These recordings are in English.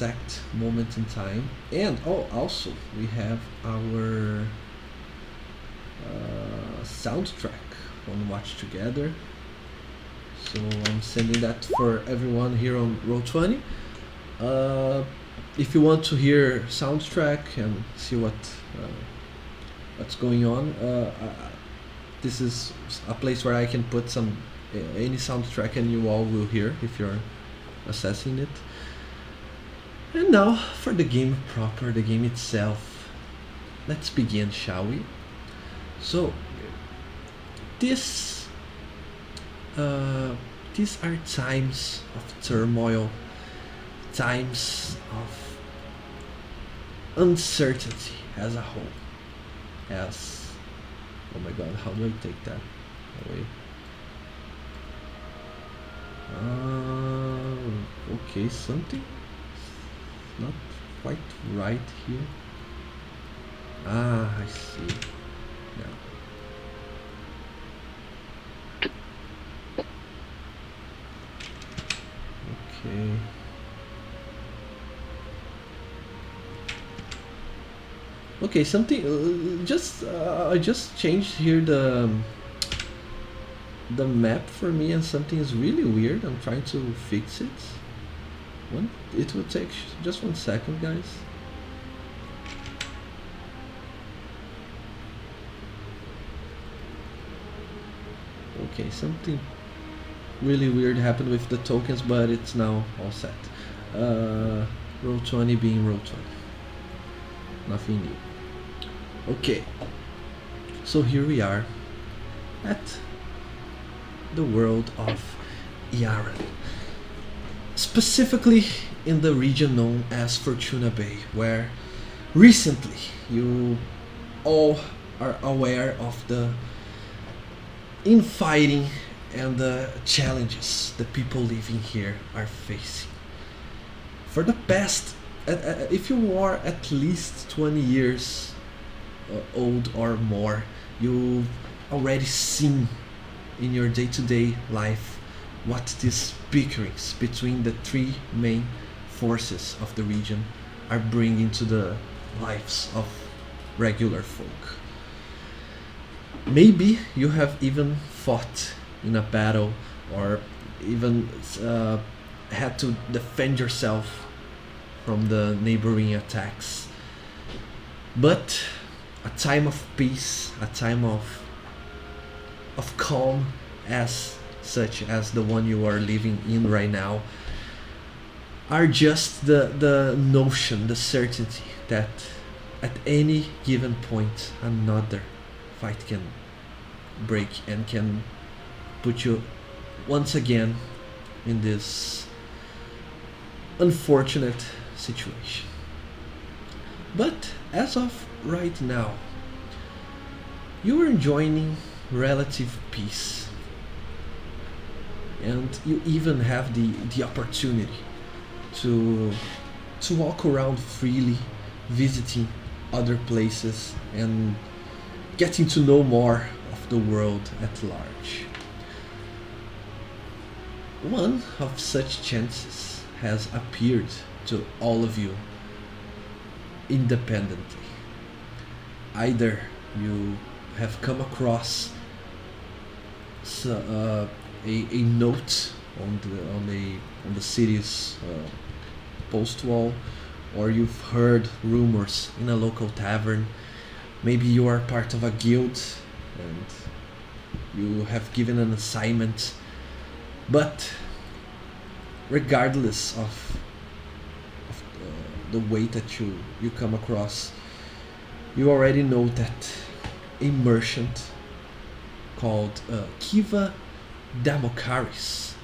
exact moment in time. And also we have our soundtrack on Watch Together. So I'm sending that for everyone here on Roll20. If you want to hear soundtrack and see what's going on, this is a place where I can put some any soundtrack and you all will hear if you're assessing it. And now for the game proper, the game itself. Let's begin, shall we? So this these are times of turmoil, times of uncertainty as a whole. As oh my god, how do I take that away? Okay, something not quite right here. I see. Now. Okay. Okay, something. I just changed here the map for me, and something is really weird. I'm trying to fix it. It will take just 1 second, guys. Okay, something really weird happened with the tokens, but it's now all set. Roll20 being Roll20. Nothing new. Okay, so here we are at the world of Yaren, specifically in the region known as Fortuna Bay, where recently you all are aware of the infighting and the challenges the people living here are facing. For the past, if you are at least 20 years old or more, you've already seen in your day-to-day life what these bickerings between the three main forces of the region are bringing to the lives of regular folk. Maybe you have even fought in a battle or even had to defend yourself from the neighboring attacks. But a time of peace, a time of calm, as such as the one you are living in right now, are just the notion, the certainty that at any given point another fight can break and can put you once again in this unfortunate situation. But as of right now, you are enjoying relative peace, and you even have the opportunity to walk around freely, visiting other places and getting to know more of the world at large. One of such chances has appeared to all of you independently. Either you have come across a note on the city's post wall, or you've heard rumors in a local tavern. Maybe you are part of a guild and you have given an assignment. But regardless of the way that you come across, you already know that a merchant called Kiva Damokaris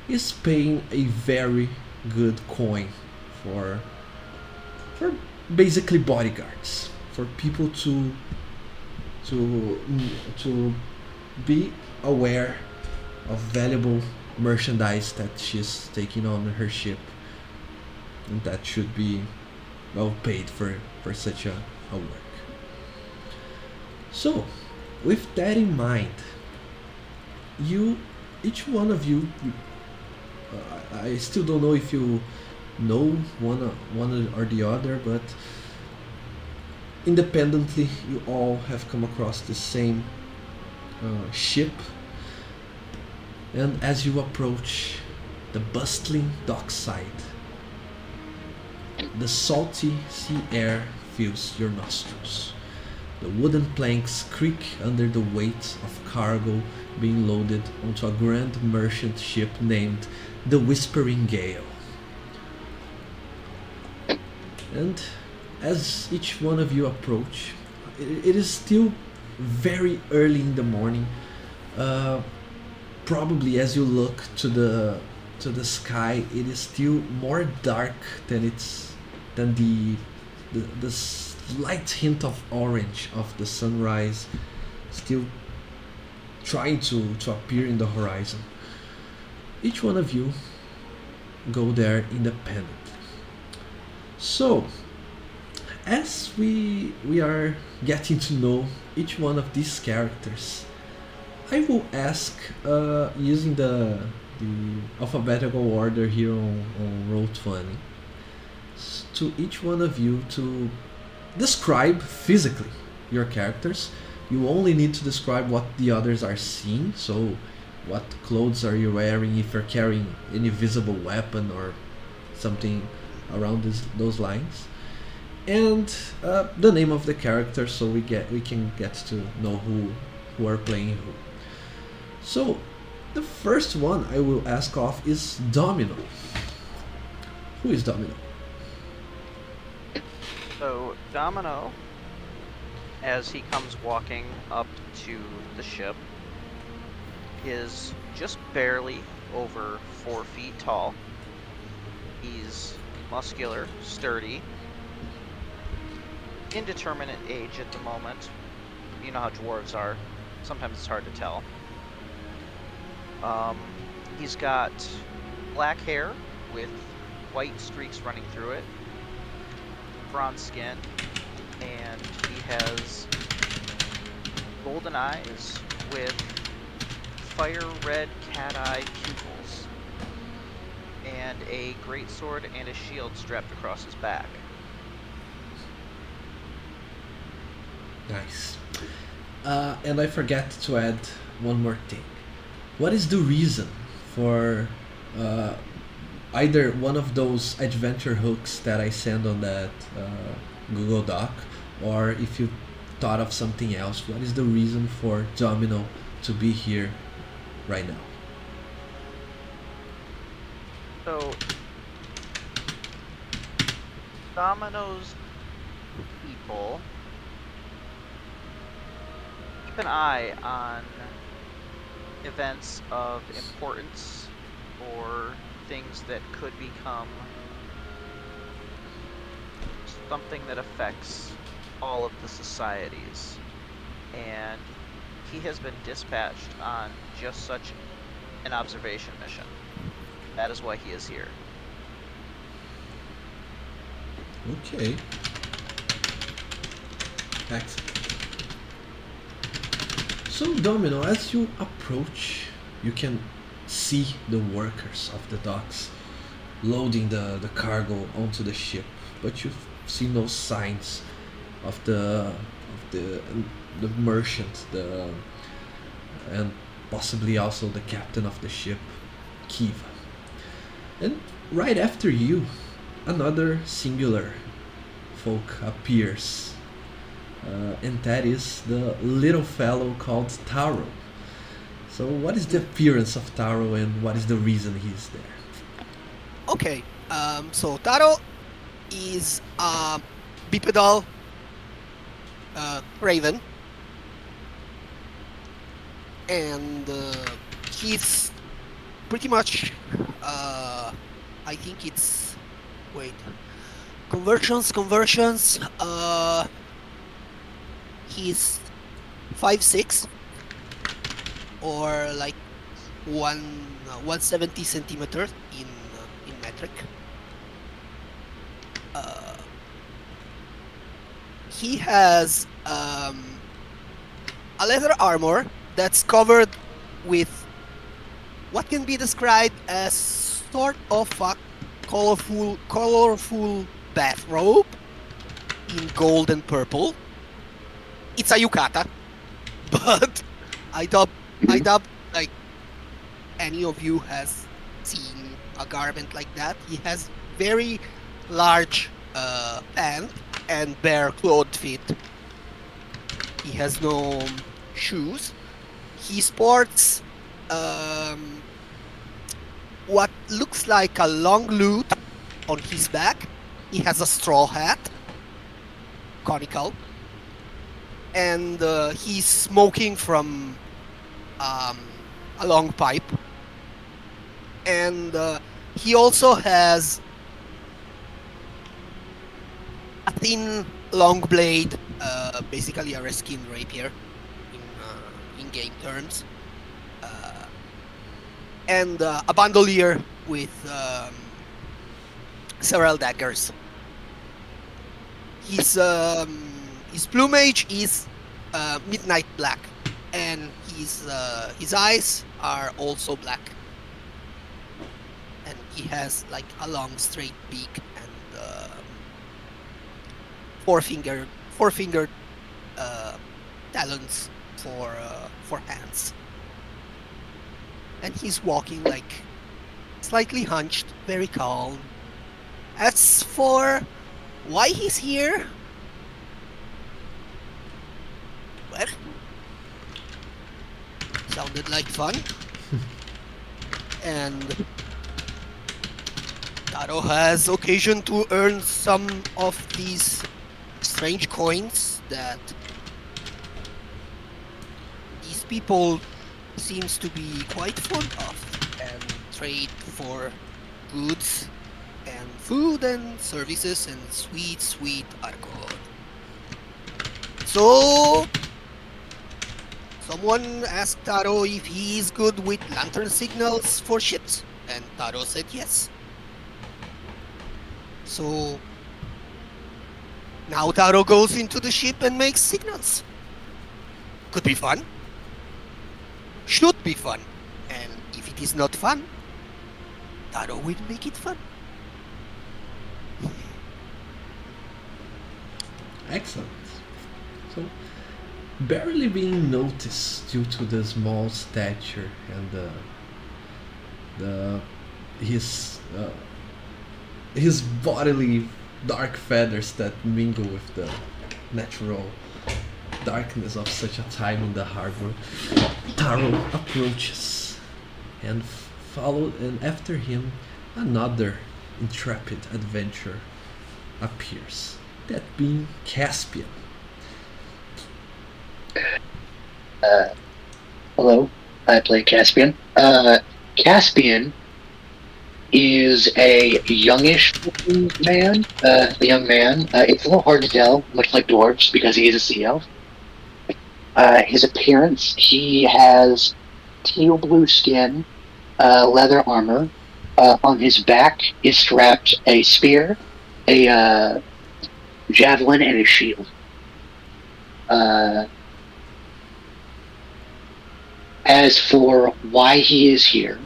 is paying a very good coin for basically bodyguards, for people to be aware of valuable merchandise that she's taking on her ship, and that should be well paid for such a work. So, with that in mind, each one of you, I still don't know if you know one or the other, but independently you all have come across the same ship. And as you approach the bustling dockside, the salty sea air fills your nostrils. The wooden planks creak under the weight of cargo being loaded onto a grand merchant ship named the Whispering Gale. And as each one of you approach, it is still very early in the morning. Uh, Probably as you look to the sky, it is still more dark than the slight hint of orange of the sunrise still trying to appear in the horizon. Each one of you go there independently. So, as we are getting to know each one of these characters, I will ask, using the alphabetical order here on Roll20, to each one of you to describe physically your characters. You only need to describe what the others are seeing, so what clothes are you wearing, if you're carrying any visible weapon or something around those lines, and the name of the character, so we can get to know who are playing who. So the first one I will ask off is Domino. Who is Domino? So Domino, as he comes walking up to the ship, is just barely over 4 feet tall. He's muscular, sturdy, indeterminate age at the moment. You know how dwarves are. Sometimes it's hard to tell. He's got black hair with white streaks running through it, bronze skin, and he has golden eyes with fire red cat eye pupils, and a greatsword and a shield strapped across his back. Nice. And I forgot to add one more thing. What is the reason for either one of those adventure hooks that I sent on that Google Doc, or if you thought of something else, what is the reason for Domino to be here right now? So, Domino's people keep an eye on events of importance or things that could become something that affects all of the societies. And he has been dispatched on just such an observation mission. That is why he is here. Okay. Excellent. So, Domino, as you approach, you can see the workers of the docks loading the cargo onto the ship, but you see no signs of the merchant, and possibly also the captain of the ship, Kiva. And right after you, another singular folk appears, and that is the little fellow called Taro. So, what is the appearance of Taro, and what is the reason he's there? Okay, so Taro is a bipedal raven, and he's pretty much, I think it's, wait, conversions, he's 5'6", or like 170 centimeters in metric. He has a leather armor that's covered with what can be described as sort of a colorful bathrobe in gold and purple. It's a yukata, but I doubt like any of you has seen a garment like that. He has very large pant and bare clothed feet. He has no shoes. He sports um, what looks like a long lute on his back. He has a straw hat, conical, and he's smoking from a long pipe. And he also has a thin, long blade, basically a reskin rapier in game terms, uh, and a bandolier with several daggers. His plumage is midnight black, and his eyes are also black. And he has like a long straight beak and four-fingered talons for hands. And he's walking like slightly hunched, very calm. As for why he's here, well, sounded like fun. And Taro has occasion to earn some of these strange coins that these people seems to be quite fond of, and trade for goods and food and services and sweet alcohol. So someone asked Taro if he's good with lantern signals for ships, and Taro said yes. So now Taro goes into the ship and makes signals. Could be fun. Should be fun. And if it is not fun, Taro will make it fun. Excellent. So, barely being noticed due to the small stature and the his bodily dark feathers that mingle with the natural darkness of such a time in the harbor, Taro approaches and followed, and after him another intrepid adventurer appears, that being Caspian. Hello, I play Caspian. Caspian is a youngish man, a young man. It's a little hard to tell, much like dwarves, because he is a sea elf. His appearance, he has teal blue skin, leather armor. On his back is strapped a spear, a javelin, and a shield. As for why he is here,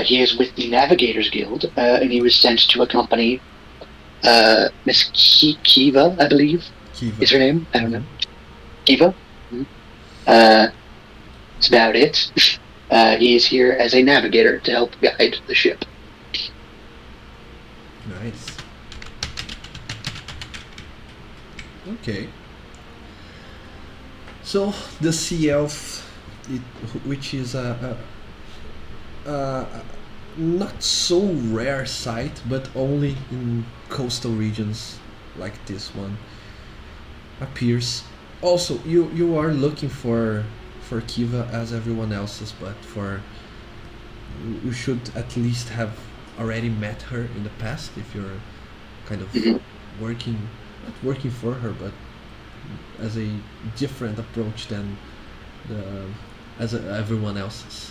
he is with the Navigators Guild, and he was sent to accompany Miss Kiva, I believe, Kiva. is her name. I don't know. Kiva. That's about it. He is here as a navigator to help guide the ship. Nice. Okay. So the sea elf, which is a not so rare sight, but only in coastal regions like this one, appears. Also, you are looking for Kiva as everyone else is, but for you should at least have already met her in the past if you're kind of working, not working for her, but as a different approach than the everyone else's.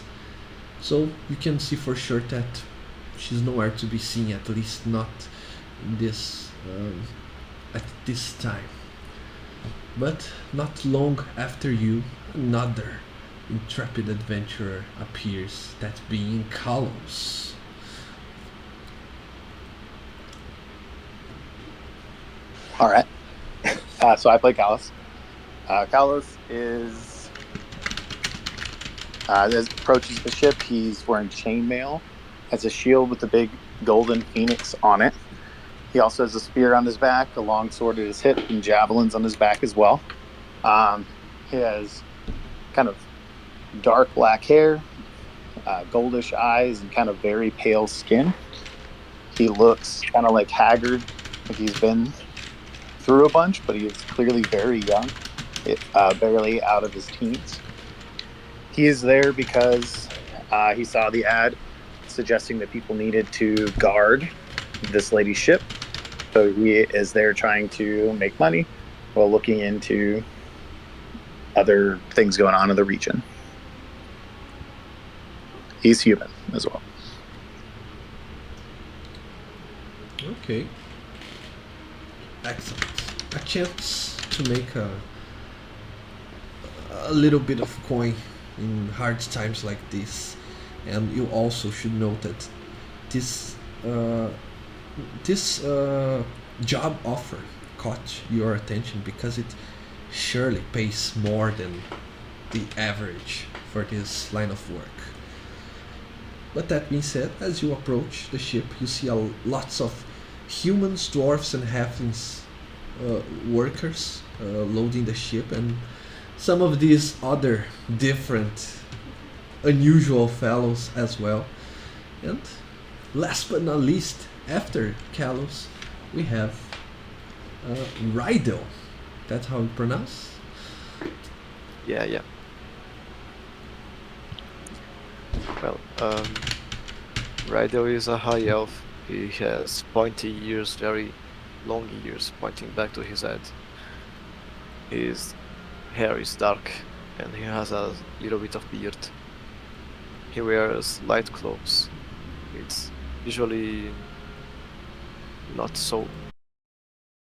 So you can see for sure that she's nowhere to be seen, at least not in this at this time. But not long after you, another intrepid adventurer appears, that being Kalos. All right. So I play Callus. Callus is as approaches the ship. He's wearing chainmail, has a shield with a big golden phoenix on it. He also has a spear on his back, a long sword at his hip, and javelins on his back as well. He has kind of dark black hair, goldish eyes, and kind of very pale skin. He looks kind of like haggard, like he's been through a bunch, but he is clearly very young, barely out of his teens. He is there because he saw the ad suggesting that people needed to guard this lady's ship. So he is there trying to make money while looking into other things going on in the region. He's human as well. Okay. Excellent. A chance to make a little bit of coin in hard times like this, and you also should note that this uh, this job offer caught your attention because it surely pays more than the average for this line of work. But that being said, as you approach the ship, you see lots of humans, dwarfs, and halflings workers loading the ship, and some of these other different, unusual fellows as well. And last but not least, after Kalos, we have Rydell. That's how you pronounce? Yeah. Well, Rydell is a high elf. He has pointy ears, very long ears, pointing back to his head. His hair is dark, and he has a little bit of beard. He wears light clothes. It's usually not so